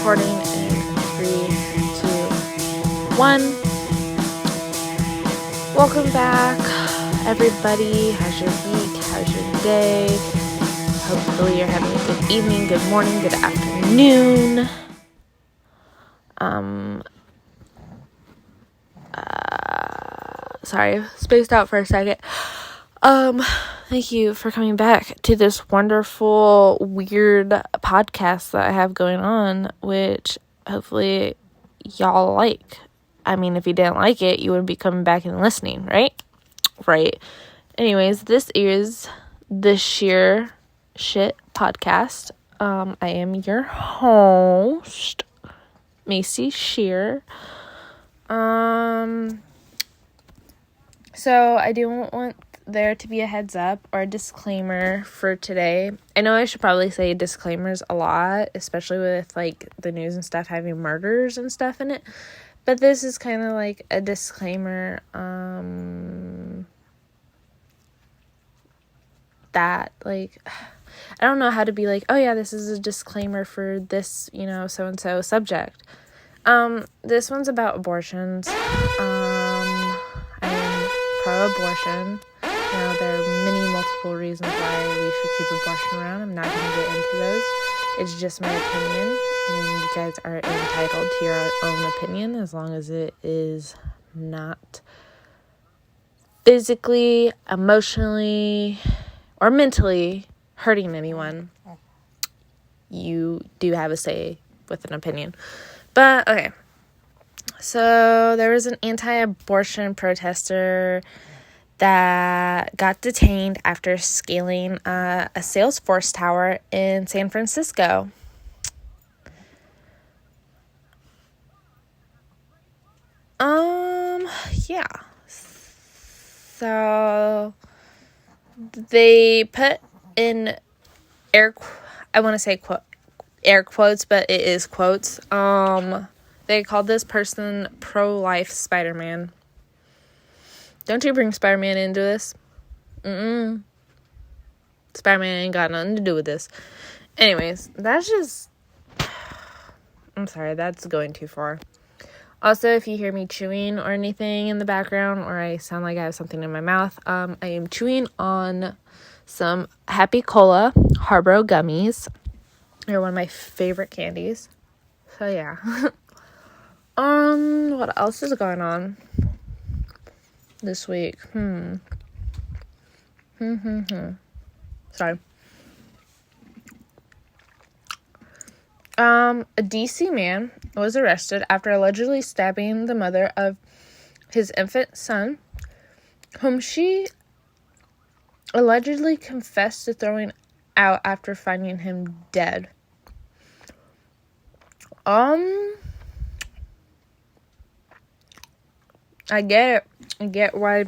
recording in 3, 2, 1. Welcome back, everybody. How's your week? How's your day? Hopefully you're having a good evening, good morning, good afternoon. Sorry, spaced out for a second. Thank you for coming back to this wonderful, weird podcast that I have going on, which hopefully y'all like. I mean, if you didn't like it, you wouldn't be coming back and listening, right? Right. Anyways, this is the Czirr Shit podcast. I am your host, Macy Czirr. So I do want there to be a heads up or a disclaimer for today. I know I should probably say disclaimers a lot, especially with like the news and stuff having murders and stuff in it. But this is kind of like a disclaimer that like I don't know how to be like, oh yeah, this is a disclaimer for this, so and so subject. This one's about abortions. I am pro-abortion. There are many multiple reasons why we should keep abortion around. I'm not going to get into those. It's just my opinion, and you guys are entitled to your own opinion as long as it is not physically, emotionally, or mentally hurting anyone. You do have a say with an opinion. But, okay. So, there was an anti-abortion protester that got detained after scaling a Salesforce tower in San Francisco. Yeah. So, they put in air quotes, but it is quotes. They called this person pro-life Spider-Man. Don't you bring Spider-Man into this? Spider-Man ain't got nothing to do with this. Anyways, that's just... I'm sorry, that's going too far. Also, if you hear me chewing or anything in the background, or I sound like I have something in my mouth, I am chewing on some Happy Cola Harbro gummies. They're one of my favorite candies. So, yeah. What else is going on this week? Sorry. A DC man was arrested after allegedly stabbing the mother of his infant son, whom she allegedly confessed to throwing out after finding him dead. I get it. I get why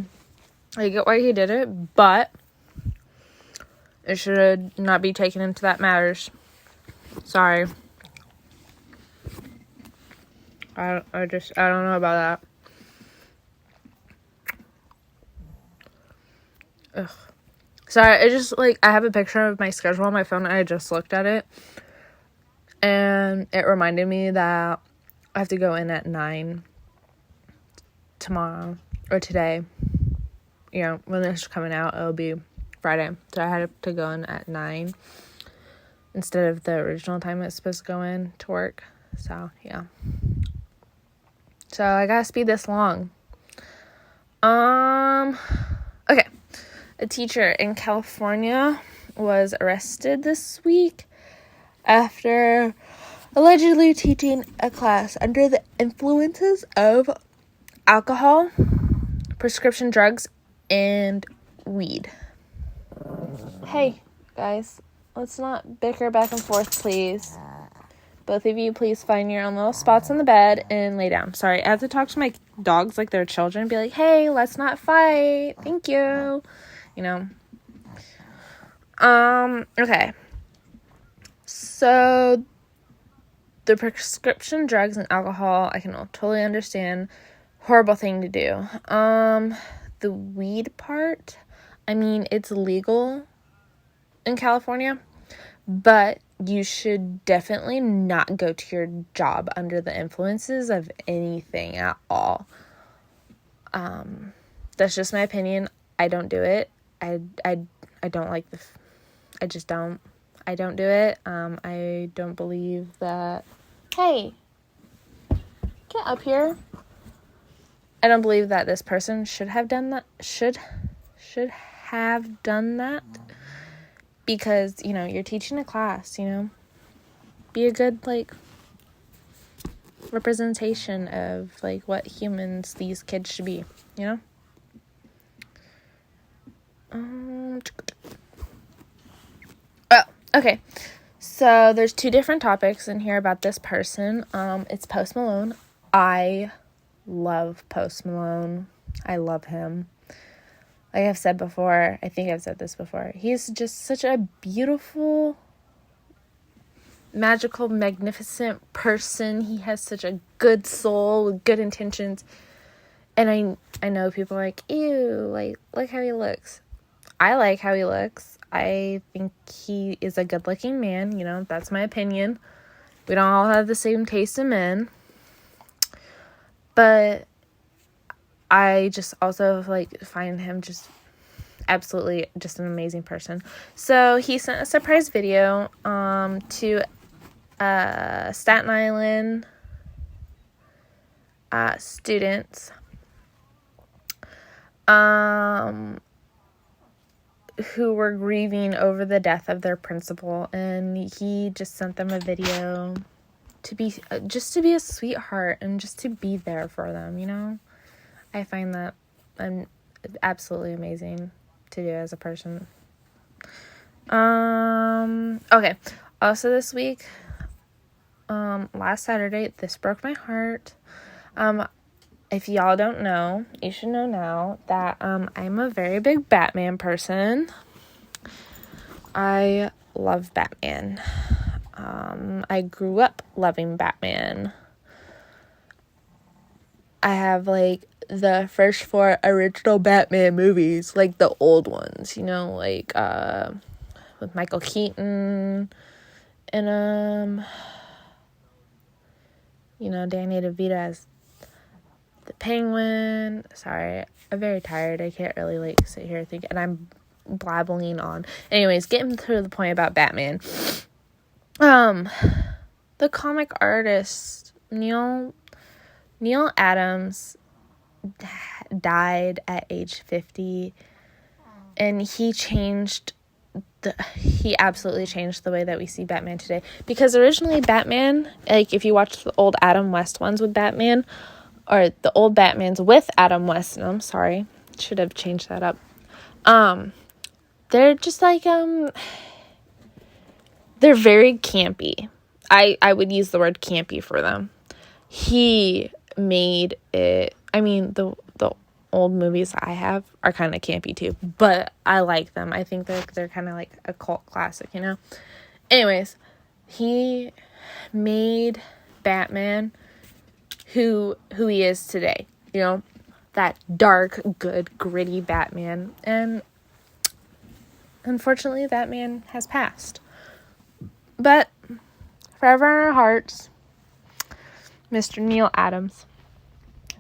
he did it, but it should not be taken into that matters. Sorry. I don't know about that. Ugh. Sorry, I just, I have a picture of my schedule on my phone, and I just looked at it, and it reminded me that I have to go in at 9 tomorrow, or today. When this is coming out, it'll be Friday, so I had to go in at 9 instead of the original time it's supposed to go in to work, so, yeah. So, I gotta speed this along. Okay. A teacher in California was arrested this week after allegedly teaching a class under the influences of alcohol, prescription drugs, and weed. Hey, guys, let's not bicker back and forth, please. Both of you, please find your own little spots on the bed and lay down. Sorry, I have to talk to my dogs like they're children and be like, hey, let's not fight. Thank you. Okay. So, the prescription drugs and alcohol, I can totally understand. Horrible thing to do. The weed part, I mean, it's legal in California, but you should definitely not go to your job under the influences of anything at all. That's just my opinion. I don't do it. I don't like I just don't. I don't do it. I don't believe that. Hey, get up here. I don't believe that this person should have done that. Should have done that. Because, you're teaching a class, Be a good, representation of, what humans these kids should be, Oh, okay. So, there's 2 different topics in here about this person. It's Post Malone. I love Post Malone. I love him. Like I've said before, I think I've said this before, he's just such a beautiful, magical, magnificent person. He has such a good soul with good intentions. And I know people are like, ew, look how he looks. I like how he looks. I think he is a good-looking man, that's my opinion. We don't all have the same taste in men. But I just also, find him just absolutely just an amazing person. So, he sent a surprise video to Staten Island students who were grieving over the death of their principal. And he just sent them a video to be a sweetheart and just to be there for them, I find that absolutely amazing to do as a person. Okay. Also this week, last Saturday, this broke my heart. If y'all don't know, you should know now that, I'm a very big Batman person. I love Batman. I grew up loving Batman. I have, the first 4 original Batman movies, the old ones, with Michael Keaton and, Danny DeVito as the Penguin. Sorry, I'm very tired. I can't really, sit here and think, and I'm blabbling on. Anyways, getting to the point about Batman. The comic artist, Neil Adams, died at age 50, and he absolutely changed the way that we see Batman today. Because originally Batman, if you watch the old Adam West ones with Batman, or the old Batmans with Adam West, I'm sorry, should have changed that up. They're just they're very campy. I would use the word campy for them. He made it, the old movies I have are kind of campy too, but I like them. I think they're kind of like a cult classic, Anyways, he made Batman who he is today, that dark, good, gritty Batman. And unfortunately, that man has passed. But forever in our hearts, Mr. Neil Adams.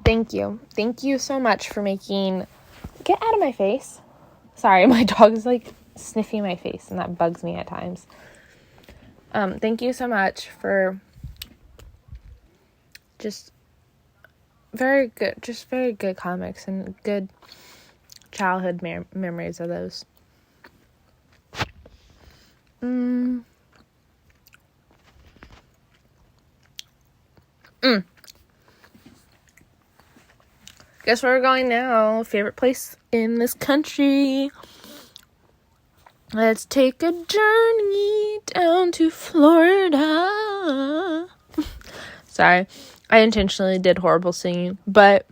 Thank you. Thank you so much for making... Get out of my face. Sorry, my dog is, sniffing my face, and that bugs me at times. Thank you so much for just very good comics and good childhood memories of those. Guess where we're going now? Favorite place in this country. Let's take a journey down to Florida. Sorry, I intentionally did horrible singing. But,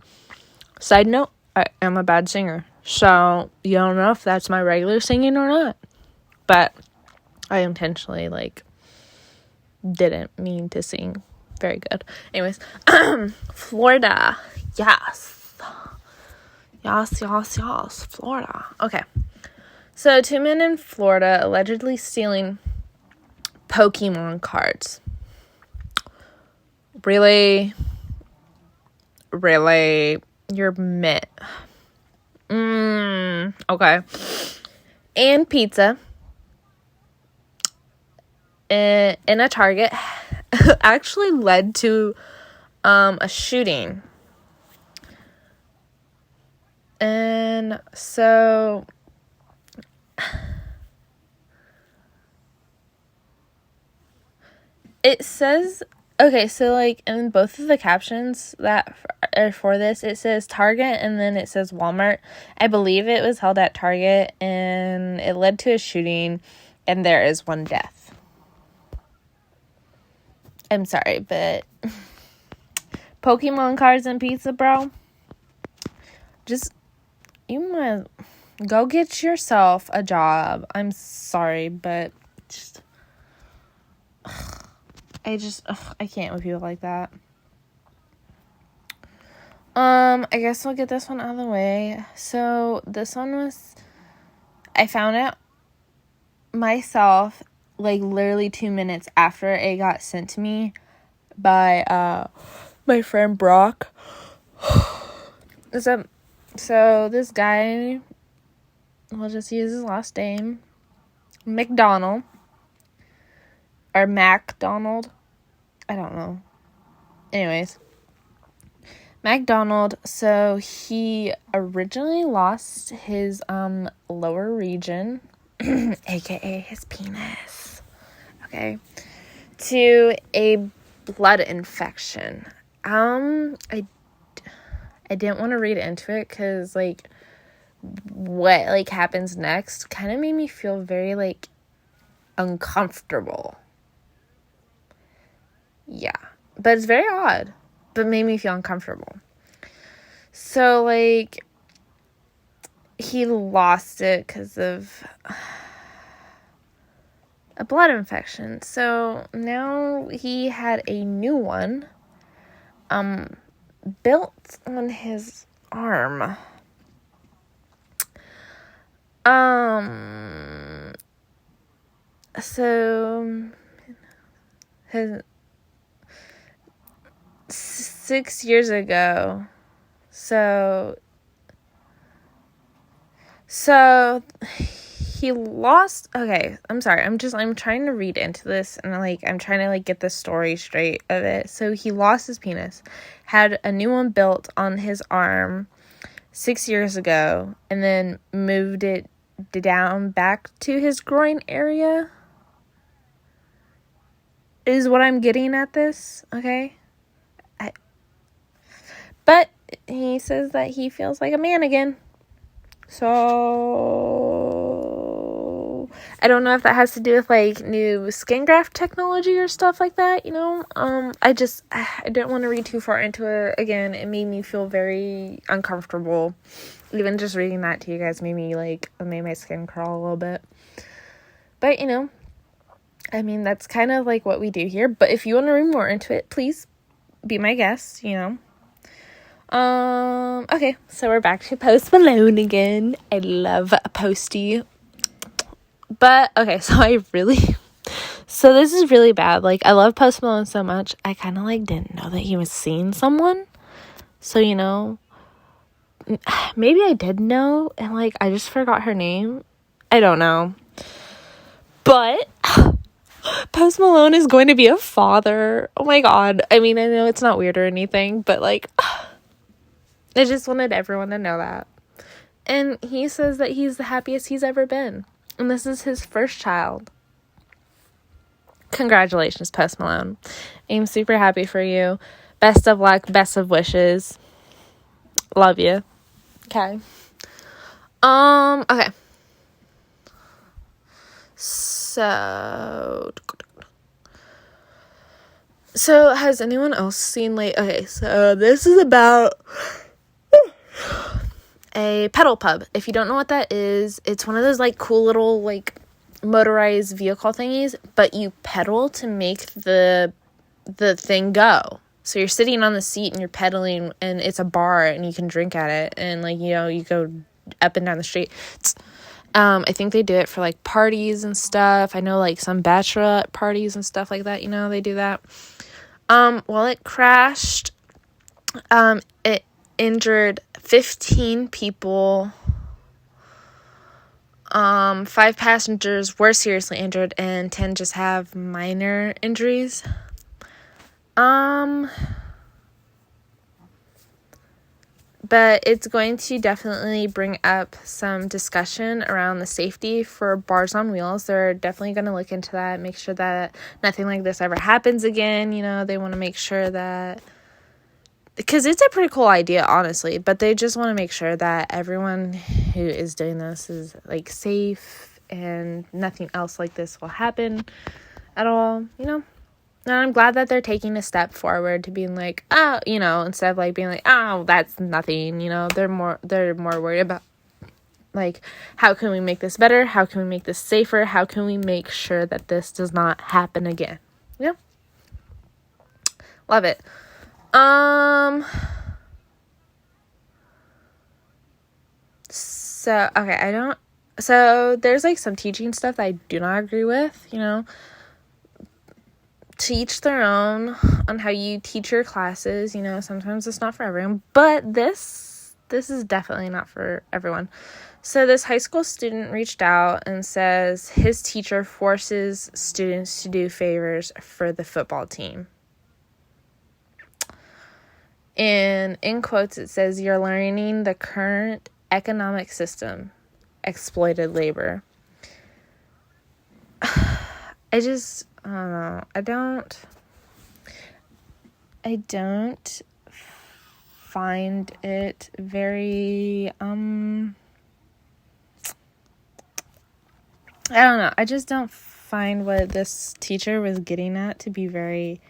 side note, I am a bad singer. So, you don't know if that's my regular singing or not. But, I intentionally, didn't mean to sing very good. Anyways, Florida. Yes. Yes, Florida. Okay. So, 2 men in Florida allegedly stealing Pokemon cards. Really? You're meh. Okay. And pizza. In a Target actually led to a shooting. And so it says, okay, so like in both of the captions that are for this, it says Target and then it says Walmart. I believe it was held at Target and it led to a shooting and there is one death. I'm sorry, but Pokemon cards and pizza, bro. Just, you might go get yourself a job. I'm sorry, but just, I can't with people like that. I guess we'll get this one out of the way. So, this one was, I found it myself, like, literally 2 minutes after it got sent to me by, my friend Brock. So, this guy, we'll just use his last name, McDonald, or MacDonald, I don't know. Anyways, MacDonald, so he originally lost his, lower region, aka his penis, okay, to a blood infection. I didn't want to read into it because, like, what, like, happens next kind of made me feel very, like, uncomfortable. Yeah. But it's very odd. But made me feel uncomfortable. So, like, he lost it because of a blood infection. So, now he had a new one, built on his arm. So, his 6 years ago, so he lost, okay, I'm sorry, I'm trying to read into this, and, like, I'm trying to, like, get the story straight of it. So, he lost his penis, had a new one built on his arm 6 years ago, and then moved it down back to his groin area, is what I'm getting at this, okay? But he says that he feels like a man again. So, I don't know if that has to do with, like, new skin graft technology or stuff like that, you know? I don't want to read too far into it. Again, it made me feel very uncomfortable. Even just reading that to you guys made my skin crawl a little bit. But, you know, I mean, that's kind of, like, what we do here. But if you want to read more into it, please be my guest, you know? Okay, so we're back to Post Malone again. I love Posty. But, okay, so this is really bad. Like, I love Post Malone so much, I kind of, like, didn't know that he was seeing someone. So, you know, maybe I did know, and, like, I just forgot her name. I don't know. But Post Malone is going to be a father. Oh my god. I mean, I know it's not weird or anything, but, like, I just wanted everyone to know that. And he says that he's the happiest he's ever been. And this is his first child. Congratulations, Post Malone. I'm super happy for you. Best of luck, best of wishes. Love you. Okay. Okay. So has anyone else seen, like, okay, so this is about a pedal pub. If you don't know what that is, it's one of those, like, cool little, like, motorized vehicle thingies, but you pedal to make the thing go. So you're sitting on the seat and you're pedaling, and it's a bar and you can drink at it, and, like, you know, you go up and down the street. I think they do it for, like, parties and stuff. I know, like, some bachelorette parties and stuff like that, they do that. Well, it crashed. It injured 15 people. 5 passengers were seriously injured, and 10 just have minor injuries. But it's going to definitely bring up some discussion around the safety for bars on wheels. They're definitely going to look into that, make sure that nothing like this ever happens again. They want to make sure that, because it's a pretty cool idea, honestly, but they just want to make sure that everyone who is doing this is, like, safe and nothing else like this will happen at all, And I'm glad that they're taking a step forward to being like, oh, instead of, like, being like, oh, that's nothing, they're more worried about, like, how can we make this better? How can we make this safer? How can we make sure that this does not happen again? Love it. So there's, like, some teaching stuff that I do not agree with, To each their own on how you teach your classes. Sometimes it's not for everyone, but this is definitely not for everyone. So this high school student reached out and says his teacher forces students to do favors for the football team. And in quotes, it says, "You're learning the current economic system, exploited labor." I don't know. I don't find it very, I don't know. I just don't find what this teacher was getting at to be very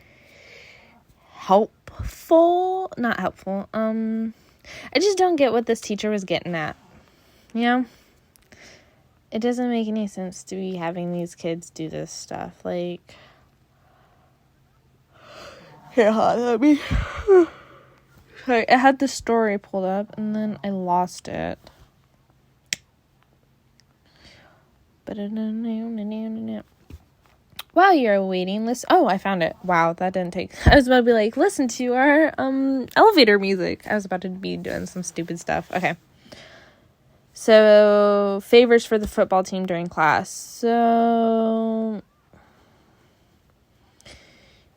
helpful. Not helpful. I just don't get what this teacher was getting at. It doesn't make any sense to be having these kids do this stuff. Like, here, let me. Sorry, I had the story pulled up and then I lost it. While you're waiting, I found it. Wow, that didn't take. I was about to be like, listen to our elevator music. I was about to be doing some stupid stuff. Okay. So, favors for the football team during class. So,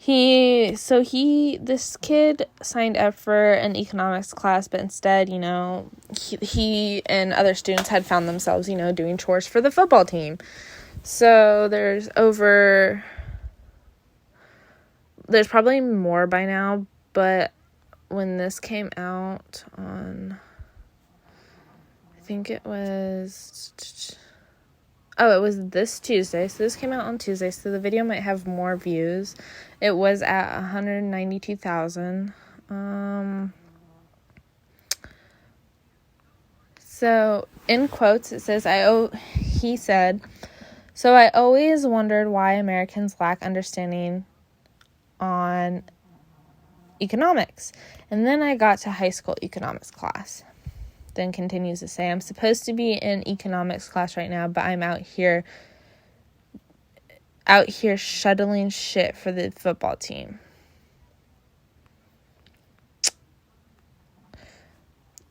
this kid signed up for an economics class, but instead, he and other students had found themselves, doing chores for the football team. So, there's probably more by now, but when this came out on, I think it was this Tuesday. So this came out on Tuesday. So the video might have more views. It was at 192,000. So in quotes, it says, he said, "So I always wondered why Americans lack understanding on economics. And then I got to high school economics class." Then continues to say, "I'm supposed to be in economics class right now, but I'm out here shuttling shit for the football team."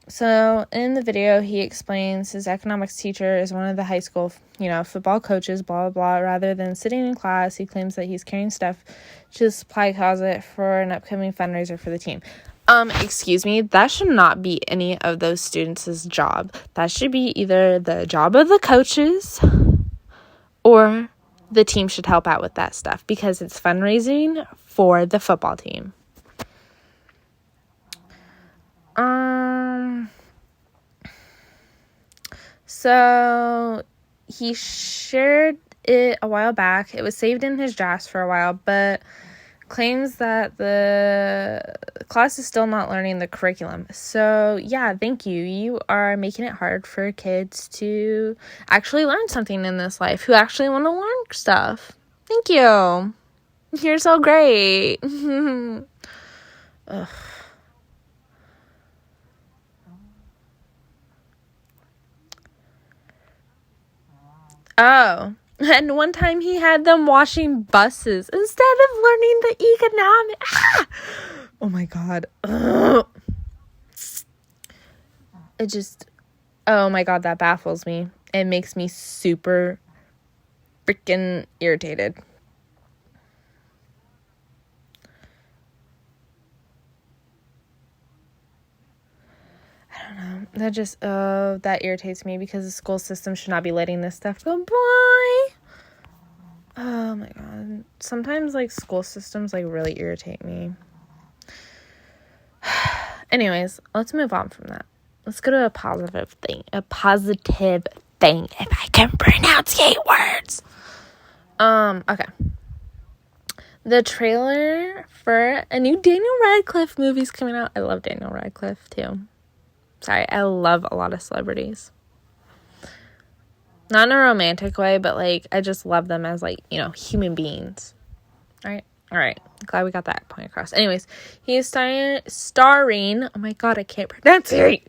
So in the video, he explains his economics teacher is one of the high school, football coaches, blah, blah, blah. Rather than sitting in class, he claims that he's carrying stuff to the supply closet for an upcoming fundraiser for the team. Excuse me, that should not be any of those students' job. That should be either the job of the coaches or the team should help out with that stuff because it's fundraising for the football team. So he shared it a while back. It was saved in his drafts for a while, but claims that the class is still not learning the curriculum. So, yeah, thank you. You are making it hard for kids to actually learn something in this life, who actually want to learn stuff. Thank you. You're so great. Ugh. Oh. And one time he had them washing buses instead of learning the economic. Ah! Oh my God. Ugh. It just, oh my God, that baffles me. It makes me super freaking irritated. I don't know. That just, that irritates me because the school system should not be letting this stuff go by. Oh my God. Sometimes, like, school systems, like, really irritate me. Anyways, let's move on from that. Let's go to a positive thing. If I can pronunciate words. Okay. The trailer for a new Daniel Radcliffe movie's coming out. I love Daniel Radcliffe, too. Sorry, I love a lot of celebrities. Not in a romantic way, but, like, I just love them as, like, you know, human beings. All right. Glad we got that point across. Anyways, he is starring... Oh, my God, I can't pronounce it.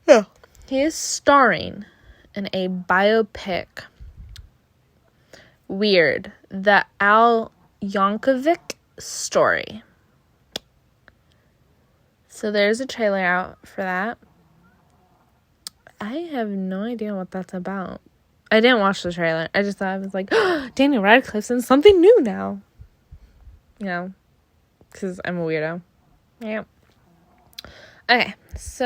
Yeah. He is starring in a biopic. Weird. The Al Yankovic story. So there's a trailer out for that. I have no idea what that's about. I didn't watch the trailer. I just thought, I was like, oh, Daniel Radcliffe's in something new now. You know, because I'm a weirdo. Yeah. Okay, so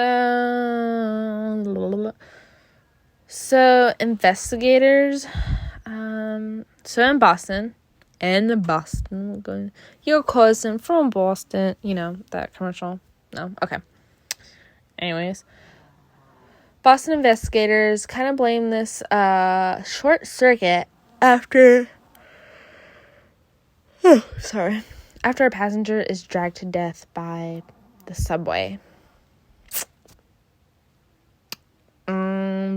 investigators, so in Boston, your cousin from Boston, you know, that commercial. No, okay. Anyways, Boston investigators kind of blame this short circuit after a passenger is dragged to death by the subway.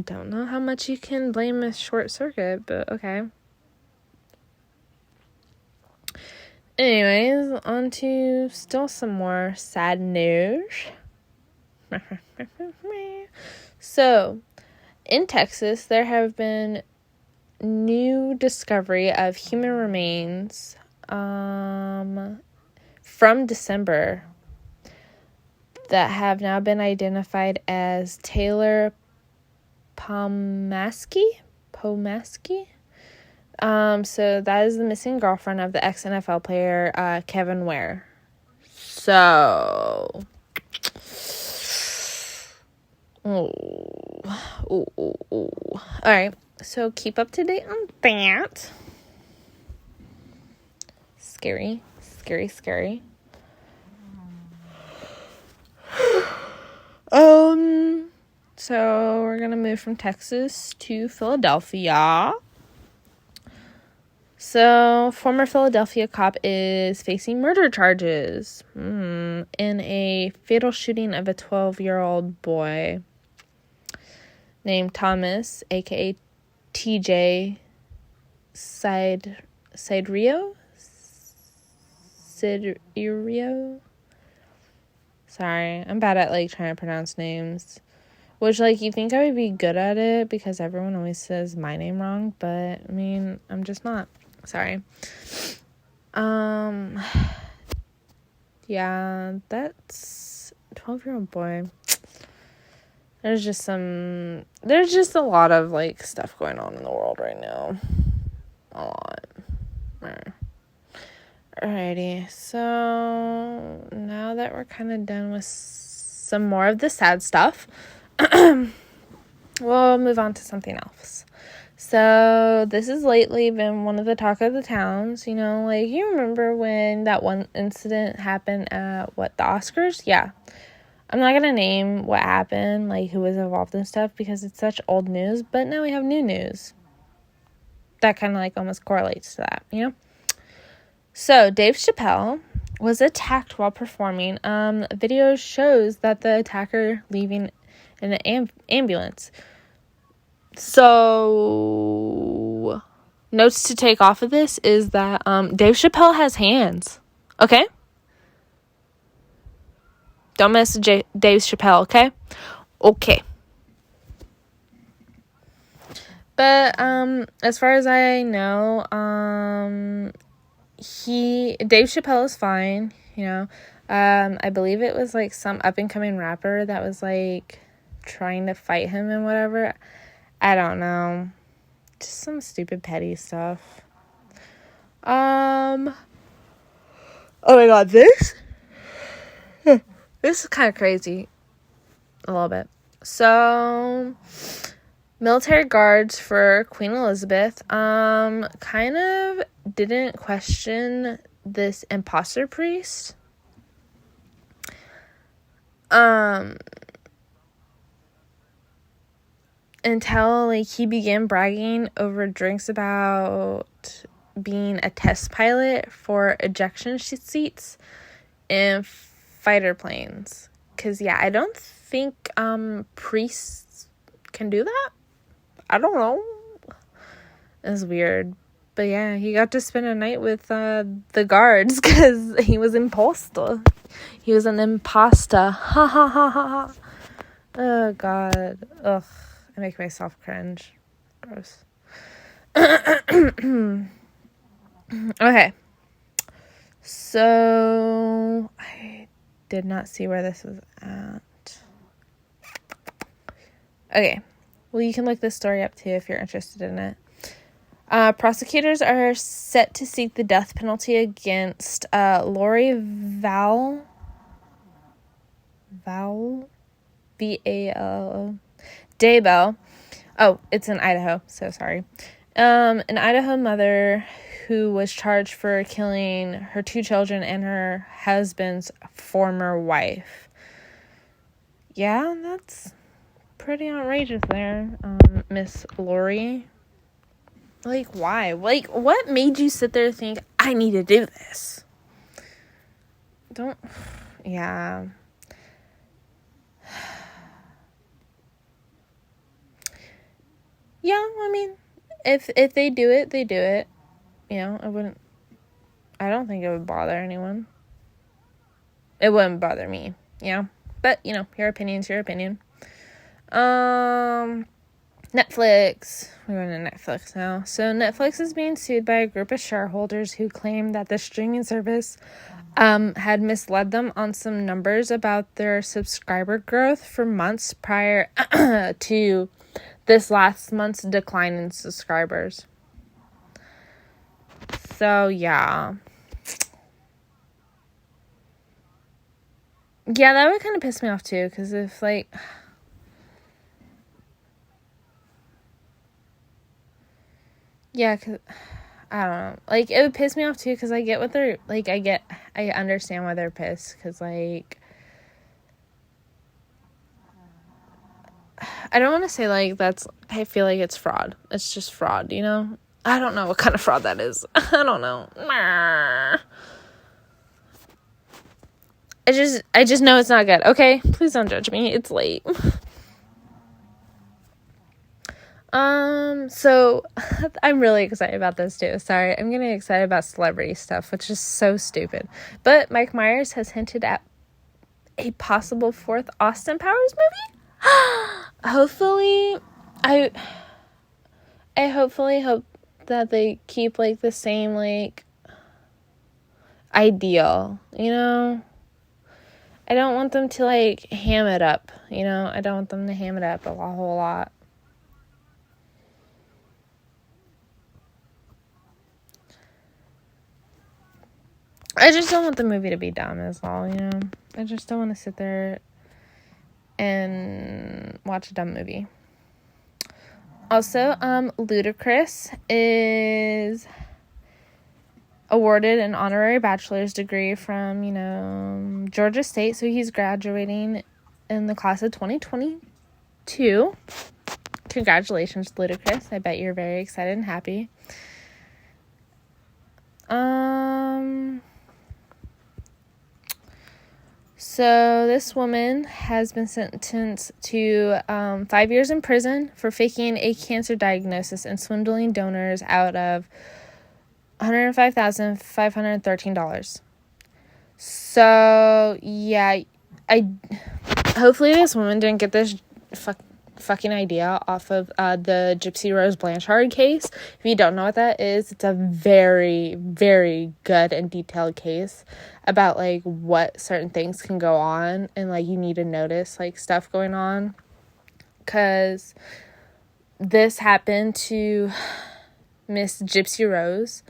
Don't know how much you can blame a short circuit, but okay. Anyways, on to still some more sad news. So, in Texas, there have been new discovery of human remains from December that have now been identified as Taylor Pomaski. So that is the missing girlfriend of the ex-NFL player, Kevin Ware. So, all right. So keep up to date on that. Scary. So we're gonna move from Texas to Philadelphia. So, former Philadelphia cop is facing murder charges in a fatal shooting of a 12-year-old boy named Thomas, a.k.a. TJ Czirr. Sorry, I'm bad at, like, trying to pronounce names. Which, like, you think I would be good at it because everyone always says my name wrong, but, I mean, I'm just not. Sorry. Yeah, that's 12-year-old boy. There's just a lot of, like, stuff going on in the world right now. A lot. Alrighty, so now that we're kind of done with some more of the sad stuff, we'll move on to something else. So, this has lately been one of the talk of the towns, you know, like, you remember when that one incident happened at, the Oscars? Yeah. I'm not gonna name what happened, like, who was involved and stuff, because it's such old news, but now we have new news. That kind of, like, almost correlates to that, you know? So, Dave Chappelle was attacked while performing. Video shows that the attacker leaving in an ambulance. So, notes to take off of this is that Dave Chappelle has hands, okay? Don't mess with Dave Chappelle, okay? Okay. But, as far as I know, Dave Chappelle is fine, you know. I believe it was, like, some up-and-coming rapper that was, like, trying to fight him and whatever. I don't know. Just some stupid petty stuff. Oh my god, this is kind of crazy. A little bit. So, military guards for Queen Elizabeth, kind of didn't question this imposter priest. Until, like, he began bragging over drinks about being a test pilot for ejection seats in fighter planes. Because, yeah, I don't think, priests can do that. I don't know. It's weird. But, yeah, he got to spend a night with, the guards because he was imposter. He was an imposter. Ha, ha, ha, ha, ha. Oh, God. Ugh. I make myself cringe. Gross. Okay. So, I did not see where this was at. Okay. Well, you can look this story up too if you're interested in it. Prosecutors are set to seek the death penalty against Lori Vallow. V-A-L-O. Daybell. Oh, it's in Idaho, so sorry. An Idaho mother who was charged for killing her 2 children and her husband's former wife. Yeah, that's pretty outrageous there, Miss Lori. Like, why? Like, what made you sit there and think, I need to do this? Yeah. Yeah, I mean, if they do it, they do it. You know, I don't think it would bother anyone. It wouldn't bother me, you know? But, you know, your opinion's your opinion. Netflix. We're going to Netflix now. So, Netflix is being sued by a group of shareholders who claim that the streaming service had misled them on some numbers about their subscriber growth for months prior to this last month's decline in subscribers. So, yeah. Yeah, that would kind of piss me off, too, because if, like... Yeah, because... I don't know. Like, it would piss me off, too, because I get what they're... Like, I understand why they're pissed, because, like... I don't want to say, like, I feel like it's fraud. It's just fraud, you know? I don't know what kind of fraud that is. I don't know. I just know it's not good. Okay? Please don't judge me. It's late. So, I'm really excited about this, too. Sorry, I'm getting excited about celebrity stuff, which is so stupid. But Mike Myers has hinted at a possible 4th Austin Powers movie? Hopefully, I hopefully hope that they keep, like, the same, like, ideal, you know? I don't want them to, like, ham it up, you know? I don't want them to ham it up a whole lot. I just don't want the movie to be dumb as well, you know? I just don't want to sit there and watch a dumb movie. Also, Ludacris is awarded an honorary bachelor's degree from, you know, Georgia State. So he's graduating in the class of 2022. Congratulations, Ludacris. I bet you're very excited and happy. So this woman has been sentenced to 5 years in prison for faking a cancer diagnosis and swindling donors out of $105,513. So, yeah, hopefully this woman didn't get this fucking idea off of the Gypsy Rose Blanchard case. If you don't know what that is, it's a very, very good and detailed case about, like, what certain things can go on, and, like, you need to notice, like, stuff going on, because this happened to Miss Gypsy Rose,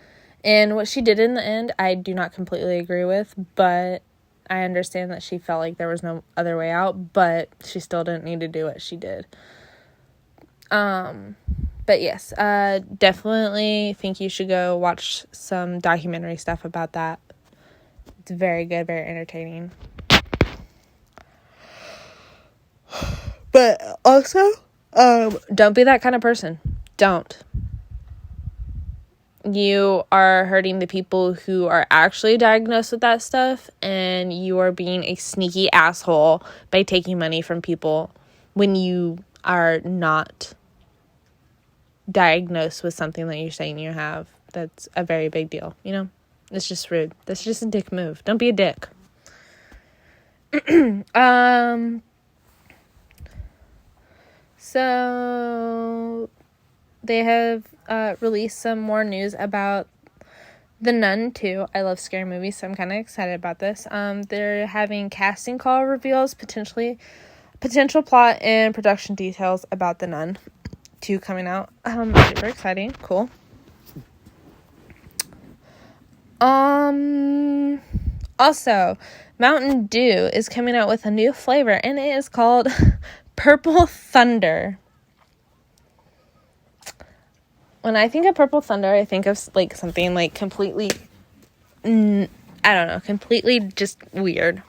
and what she did in the end, I do not completely agree with, but I understand that she felt like there was no other way out, but she still didn't need to do what she did. But yes, definitely think you should go watch some documentary stuff about that. It's very good, very entertaining. But also, don't be that kind of person. Don't. You are hurting the people who are actually diagnosed with that stuff, and you are being a sneaky asshole by taking money from people when you are not diagnosed with something that you're saying you have. That's a very big deal, you know? It's just rude. That's just a dick move. Don't be a dick. So they have released some more news about The Nun 2. I love scary movies, so I'm kind of excited about this. They're having casting call reveals, potential plot and production details about The Nun 2 coming out. Super exciting. Cool. Also, Mountain Dew is coming out with a new flavor, and it is called Purple Thunder. When I think of Purple Thunder, I think of, like, something, like, completely, I don't know, completely just weird.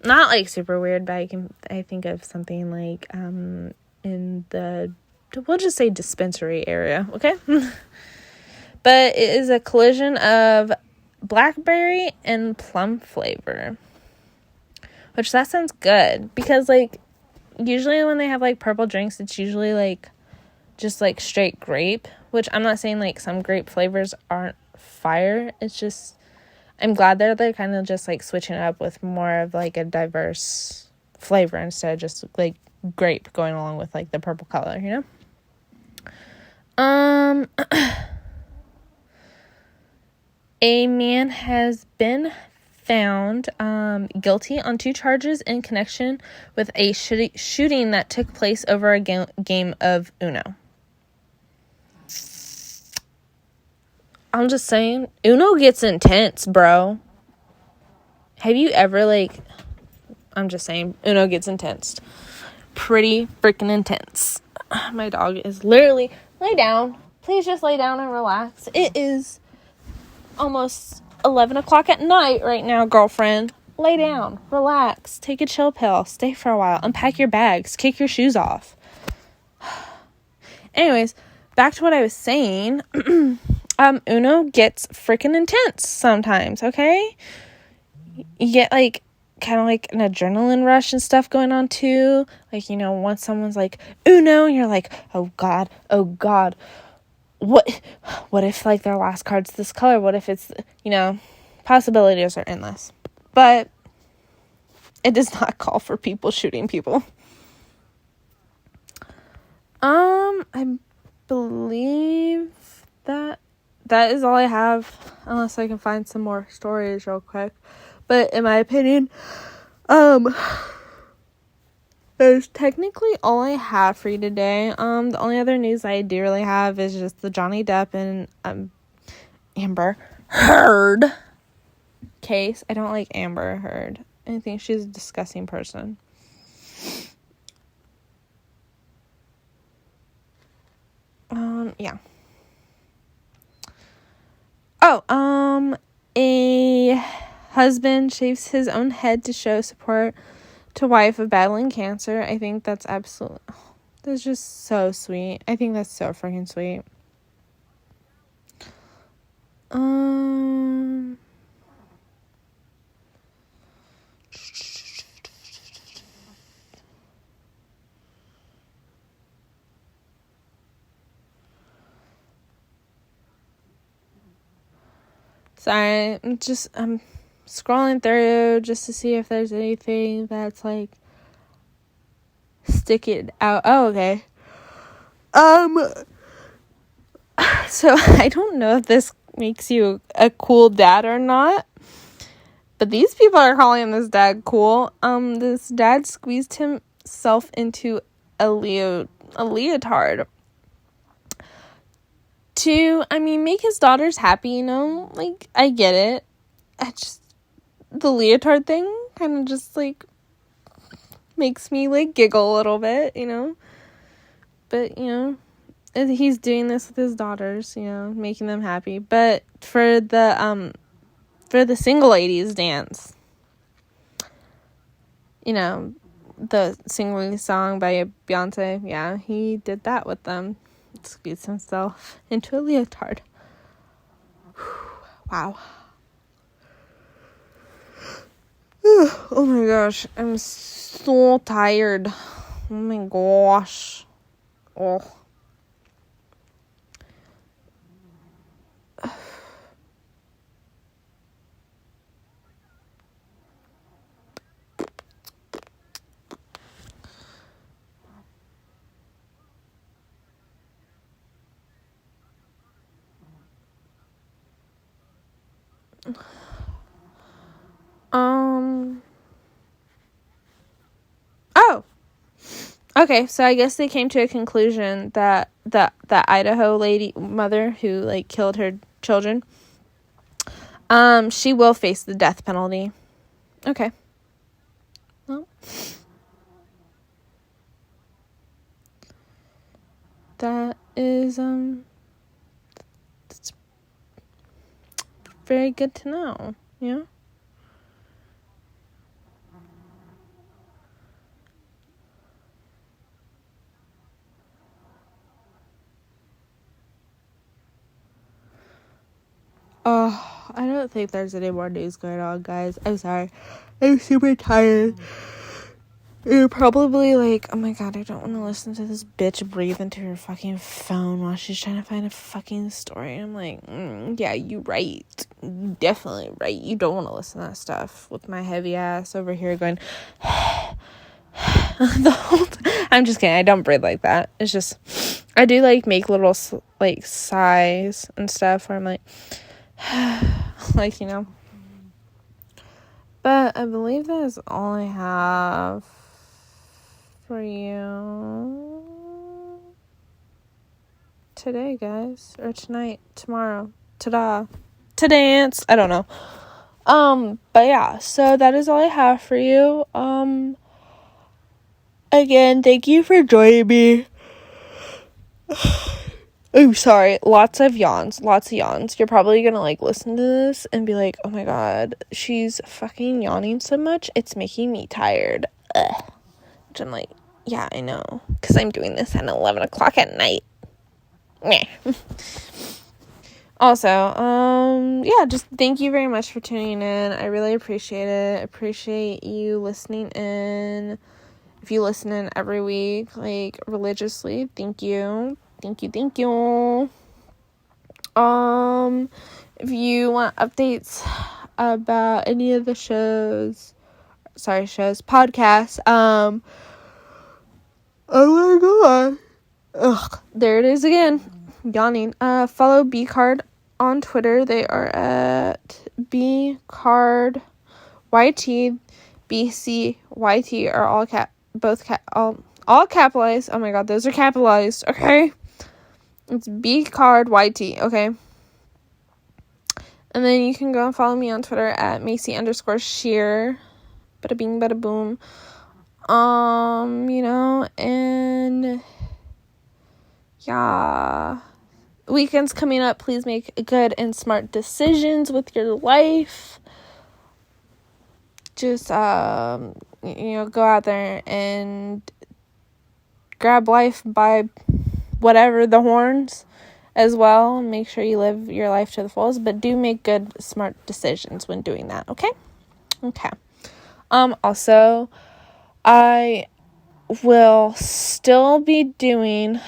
Not, like, super weird, but I think of something, like, in the, we'll just say dispensary area, okay? But it is a collision of blackberry and plum flavor, which that sounds good, because, like, usually when they have, like, purple drinks, it's usually, like, just, like, straight grape, which I'm not saying, like, some grape flavors aren't fire. It's just, I'm glad they're kind of just, like, switching it up with more of, like, a diverse flavor instead of just, like, grape going along with, like, the purple color, you know? A man has been found guilty on 2 charges in connection with a shooting that took place over a game of Uno. I'm just saying, Uno gets intense, bro. Have you ever, like, I'm just saying, Uno gets intense. Pretty freaking intense. My dog is literally, lay down. Please just lay down and relax. It is almost 11 o'clock at night right now, girlfriend. Lay down, relax, take a chill pill, stay for a while, unpack your bags, kick your shoes off. Anyways, back to what I was saying. Uno gets freaking intense sometimes, okay? You get, like, kind of like an adrenaline rush and stuff going on too. Like, you know, once someone's like, Uno, and you're like, oh God. What if, like, their last card's this color? What if it's, you know, possibilities are endless. But it does not call for people shooting people. I believe that is all I have, unless I can find some more stories real quick. But in my opinion, that's technically all I have for you today. The only other news I do really have is just the Johnny Depp and Amber Heard case. I don't like Amber Heard. I think she's a disgusting person. Yeah. A husband shaves his own head to show support to wife of battling cancer. I think that's that's just so sweet. I think that's so freaking sweet. Sorry, I'm scrolling through just to see if there's anything that's, like, stick it out. Oh, okay. So I don't know if this makes you a cool dad or not, but these people are calling this dad cool. This dad squeezed himself into a leotard to, make his daughters happy, like, I get it. The leotard thing kind of just, like, makes me, like, giggle a little bit, but, he's doing this with his daughters, making them happy. But for the single ladies dance, the single ladies song by Beyonce, yeah, he did that with them. Squeezed himself into a leotard. Wow. Oh my gosh, I'm so tired. Oh my gosh. Oh. Oh. Okay, so I guess they came to a conclusion that the Idaho lady mother who, like, killed her children, she will face the death penalty. Okay. Well, that is it's very good to know, yeah. Oh, I don't think there's any more news going on, guys. I'm sorry. I'm super tired. You're probably like, oh my god, I don't want to listen to this bitch breathe into her fucking phone while she's trying to find a fucking story. I'm like, yeah, you right. You definitely right. You don't want to listen to that stuff with my heavy ass over here going, the whole time. I'm just kidding. I don't breathe like that. It's just, I do, like, make little, like, sighs and stuff where I'm like, like, But I believe that is all I have for you today, guys. Or tonight, tomorrow, today, I don't know. But yeah, so that is all I have for you. Again, thank you for joining me. Oh, sorry. Lots of yawns. You're probably gonna, like, listen to this and be like, oh my god, she's fucking yawning so much, it's making me tired. Ugh. Which I'm like, yeah, I know. Because I'm doing this at 11 o'clock at night. Meh. Also, yeah, just thank you very much for tuning in. I really appreciate it. I appreciate you listening in. If you listen in every week, like, religiously, thank you. Thank you. If you want updates about any of the podcasts, oh my god. Ugh, there it is again. Yawning. Follow BCard on Twitter. They are at BCardYT. BCYT are all capitalized. Oh my god, those are capitalized. Okay. It's BCardYT, okay? And then you can go and follow me on Twitter at Macy_Czirr. Bada bing, bada boom. And yeah. Weekends coming up. Please make good and smart decisions with your life. Just, go out there and grab life by whatever the horns as well. Make sure you live your life to the fullest, but do make good, smart decisions when doing that, okay? Okay. Also, I will still be doing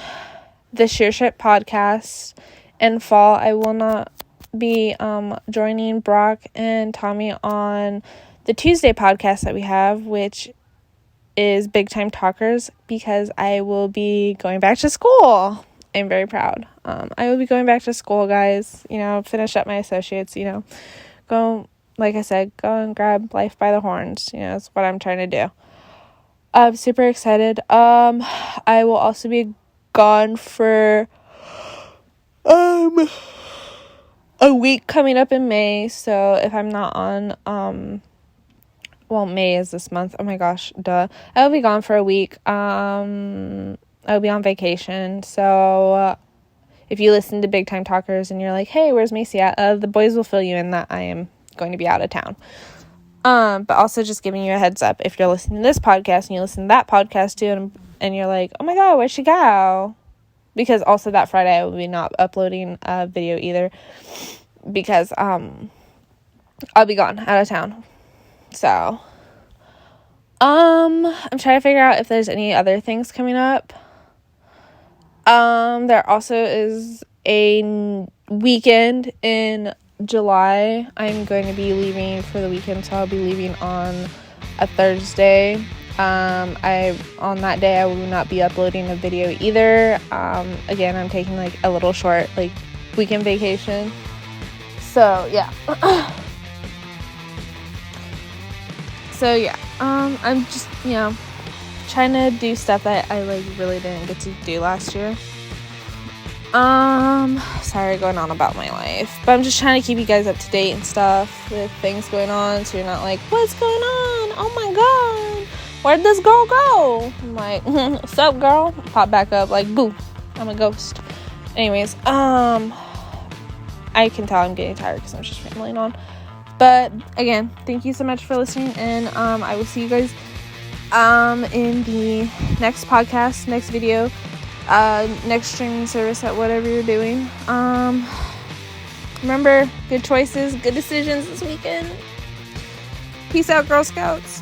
the Czirr podcast in fall. I will not be joining Brock and Tommy on the Tuesday podcast that we have, which is Big Time Talkers because I will be going back to school. I'm very proud. I will be going back to school, guys. Finish up my associates, go, like I said, go and grab life by the horns. That's what I'm trying to do. I'm super excited. I will also be gone for a week coming up in May. So if I'm not on, May is this month. Oh my gosh, duh. I will be gone for a week. I'll be on vacation. So if you listen to Big Time Talkers and you're like, hey, where's Macy at? The boys will fill you in that I am going to be out of town. But also just giving you a heads up, if you're listening to this podcast and you listen to that podcast too, and you're like, oh my god, where'd she go? Because also that Friday I will be not uploading a video either, because I'll be gone out of town. So I'm trying to figure out if there's any other things coming up. There also is a weekend in July. I'm going to be leaving for the weekend, so I'll be leaving on a Thursday. On that day I will not be uploading a video either. Again, I'm taking a little short weekend vacation. So yeah. I'm just trying to do stuff that I really didn't get to do last year. Sorry going on about my life, but I'm just trying to keep you guys up to date and stuff with things going on, so you're not like, what's going on? Oh my god, where'd this girl go? I'm like, what's up, girl? Pop back up boo, I'm a ghost. Anyways, I can tell I'm getting tired because I'm just rambling on. But again, thank you so much for listening, and I will see you guys in the next podcast, next video, next streaming service at whatever you're doing. Remember, good choices, good decisions this weekend. Peace out, Girl Scouts.